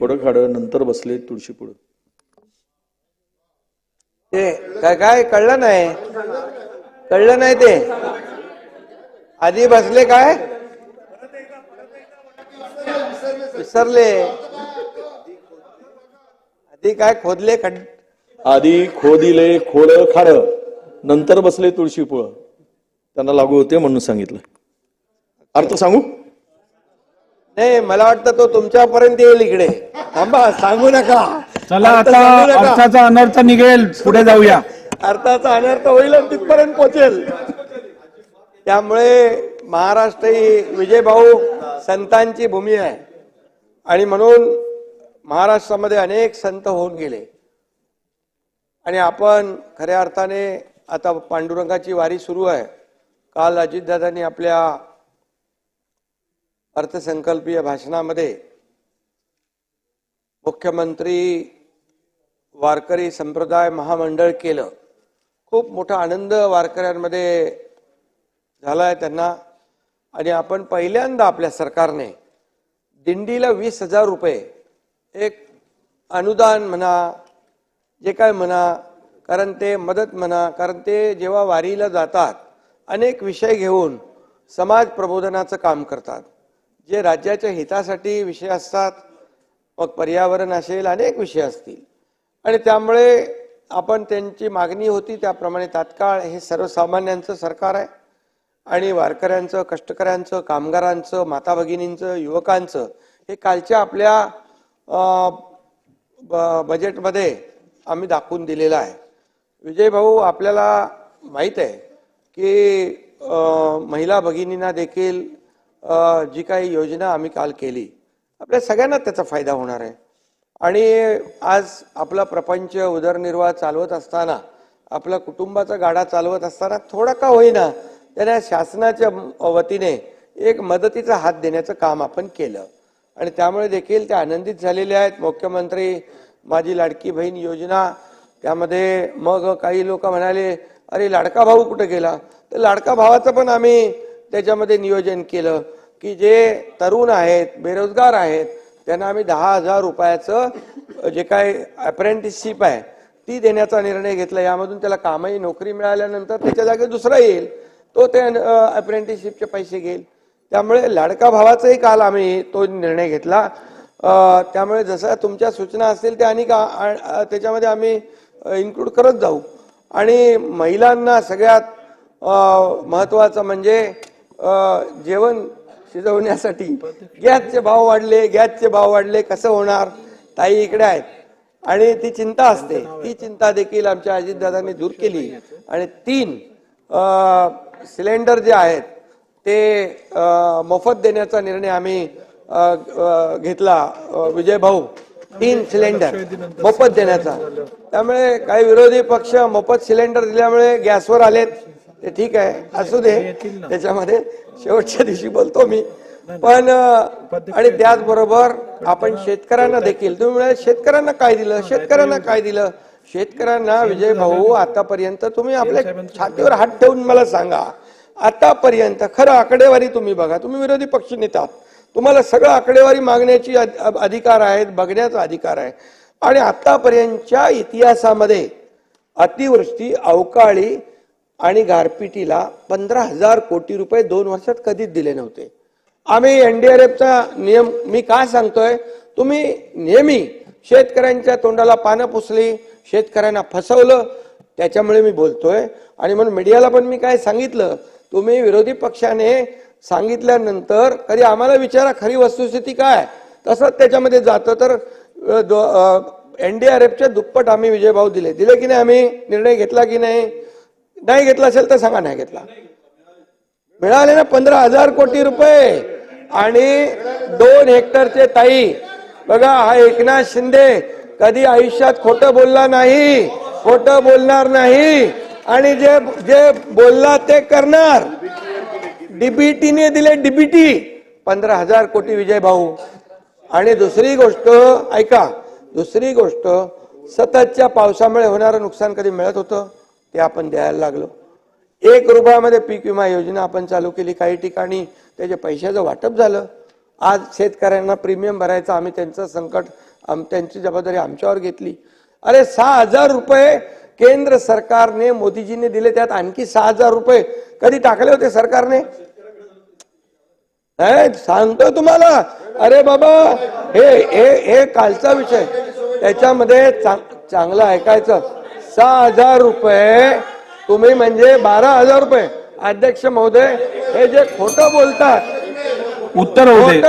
खोडं खाडं नंतर बसले तुळशी पुढं. ते काय काय कळलं नाही, कळलं नाही ते आधी बसले काय विसरले, आधी काय खोदले आधी खोदिले खोडं खाडं नंतर बसले तुळशी पुढं. त्यांना लागू होते म्हणून सांगितलं. अर्थ सांगू? नाही, मला वाटतं तो तुमच्यापर्यंत येईल इकडे. थांबा, सांगू नका. चला आता अर्थाचा अनर्थ निघेल, पुढे जाऊया. अर्थाचा अनर्थ होईल आणि तिथपर्यंत पोहोचेल. त्यामुळे महाराष्ट्र ही विजयभाऊ संतांची भूमी आहे आणि म्हणून महाराष्ट्रामध्ये अनेक संत होऊन गेले आणि आपण खऱ्या अर्थाने आता पांडुरंगाची वारी सुरू आहे. काल अजितदादांनी आपल्या अर्थसंकल्पीय भाषणामध्ये मुख्यमंत्री वारकरी संप्रदाय महामंडळ केलं. खूप मोठा आनंद वारकऱ्यांमध्ये झालाय त्यांना. आणि आपण पहिल्यांदा आपल्या सरकारने दिंडीला 20,000 रुपये एक अनुदान म्हणा, जे काय म्हणा, कारण ते मदत म्हणा, कारण ते जेव्हा वारीला जातात अनेक विषय घेऊन समाज प्रबोधनाचं काम करतात, जे राज्याच्या हितासाठी विषय असतात. मग पर्यावरण असेल, अनेक विषय असतील आणि त्यामुळे आपण त्यांची मागणी होती त्याप्रमाणे तात्काळ हे सर्वसामान्यांचं सरकार आहे आणि वारकऱ्यांचं, कष्टकऱ्यांचं, कामगारांचं, माता भगिनींचं, युवकांचं हे कालच्या आपल्या बजेटमध्ये आम्ही दाखवून दिलेलं आहे. विजयभाऊ, आपल्याला माहीत आहे की महिला भगिनींना देखील जी काही योजना आम्ही काल केली, आपल्या सगळ्यांना त्याचा फायदा होणार आहे. आणि आज आपला प्रपंच उदरनिर्वाह चालवत असताना, आपला कुटुंबाचा गाडा चालवत असताना थोडा का होईना त्यांना शासनाच्या वतीने एक मदतीचा हात देण्याचं काम आपण केलं आणि त्यामुळे देखील ते आनंदित झालेले आहेत. मुख्यमंत्री माझी लाडकी बहीण योजना, त्यामध्ये मग काही लोक म्हणाले अरे लाडका भाऊ कुठे गेला, तर लाडका भावाचं पण आम्ही त्याच्यामध्ये नियोजन केलं की जे तरुण आहेत, बेरोजगार आहेत, त्यांना आम्ही 10,000 रुपयाचं जे काय अप्रेंटिसशिप आहे ती देण्याचा निर्णय घेतला. यामधून त्याला कामही, नोकरी मिळाल्यानंतर त्याच्या जागी दुसरा येईल, तो ते अप्रेंटिसशिपचे पैसे घेईल. त्यामुळे लाडका भावाचाही काल आम्ही तो निर्णय घेतला. त्यामुळे जसं तुमच्या सूचना असतील त्या आणि त्याच्यामध्ये आम्ही इन्क्लूड करत जाऊ. आणि महिलांना सगळ्यात महत्त्वाचं म्हणजे जेवण शिजवण्यासाठी गॅसचे भाव वाढले, गॅसचे भाव वाढले, कसं होणार. ताई इकडे आहेत आणि ती चिंता असते, ती चिंता देखील आमच्या अजितदादांनी दूर केली आणि 3 सिलेंडर जे आहेत ते मोफत देण्याचा निर्णय आम्ही घेतला. विजयभाऊ, 3 सिलेंडर मोफत देण्याचा. त्यामुळे काही विरोधी पक्ष मोफत सिलेंडर दिल्यामुळे गॅसवर आलेत, ते ठीक आहे, असू दे, त्याच्यामध्ये शेवटच्या दिवशी बोलतो मी. पण आणि त्याचबरोबर आपण शेतकऱ्यांना देखील, तुम्ही म्हणाले शेतकऱ्यांना काय दिलं, शेतकऱ्यांना काय दिलं. शेतकऱ्यांना विजय भाऊ आतापर्यंत तुम्ही आपल्या छातीवर हात ठेवून मला सांगा, आतापर्यंत खरं आकडेवारी तुम्ही बघा. तुम्ही विरोधी पक्ष नेता, तुम्हाला सगळं आकडेवारी मागण्याची अधिकार आहेत, बघण्याचा अधिकार आहे. आणि आतापर्यंतच्या इतिहासामध्ये अतिवृष्टी, अवकाळी आणि गारपिटीला 15,000 कोटी रुपये 2 वर्षात कधीच दिले नव्हते. आम्ही एनडीआरएफचा नियम मी काय सांगतोय, तुम्ही नेहमी शेतकऱ्यांच्या तोंडाला पानं पुसली, शेतकऱ्यांना फसवलं, त्याच्यामुळे मी बोलतोय. आणि म्हणून मीडियाला पण मी काय सांगितलं, तुम्ही विरोधी पक्षाने सांगितल्यानंतर कधी आम्हाला विचारा खरी वस्तुस्थिती काय, तसंच त्याच्यामध्ये जातं. तर एनडीआरएफच्या दुप्पट आम्ही विजयभाऊ दिले की नाही, आम्ही निर्णय घेतला की नाही. नाही घेतला असेल तर सांगा, नाही घेतला. मिळाले ना 15,000 कोटी रुपये. आणि 2 हेक्टरचे ताई बघा, हा एकनाथ शिंदे कधी आयुष्यात खोटं बोलला नाही, खोटं बोलणार नाही आणि जे जे बोलला ते करणार. डीबीटीने दिले, डीबीटी 15,000 कोटी विजयभाऊ. आणि दुसरी गोष्ट ऐका, दुसरी गोष्ट सततच्या पावसामुळे होणारं नुकसान कधी मिळत होतं, ते आपण द्यायला लागलो. 1 रुपयामध्ये पीक विमा योजना आपण चालू केली, काही ठिकाणी त्याच्या पैशाचं वाटप झालं. आज शेतकऱ्यांना प्रीमियम भरायचं आम्ही त्यांचं संकट त्यांची जबाबदारी आमच्यावर घेतली. अरे 6,000 रुपये केंद्र सरकारने मोदीजीने दिले, त्यात आणखी 6,000 रुपये कधी टाकले होते सरकारने? सांगतो तुम्हाला. अरे बाबा, हे कालचा विषय, त्याच्यामध्ये चांगलं ऐकायचं. 6,000 रुपये तुम्ही म्हणजे 12,000 रुपये. अध्यक्ष महोदय, हे जे खोटं बोलतात, उत्तर होऊ दे.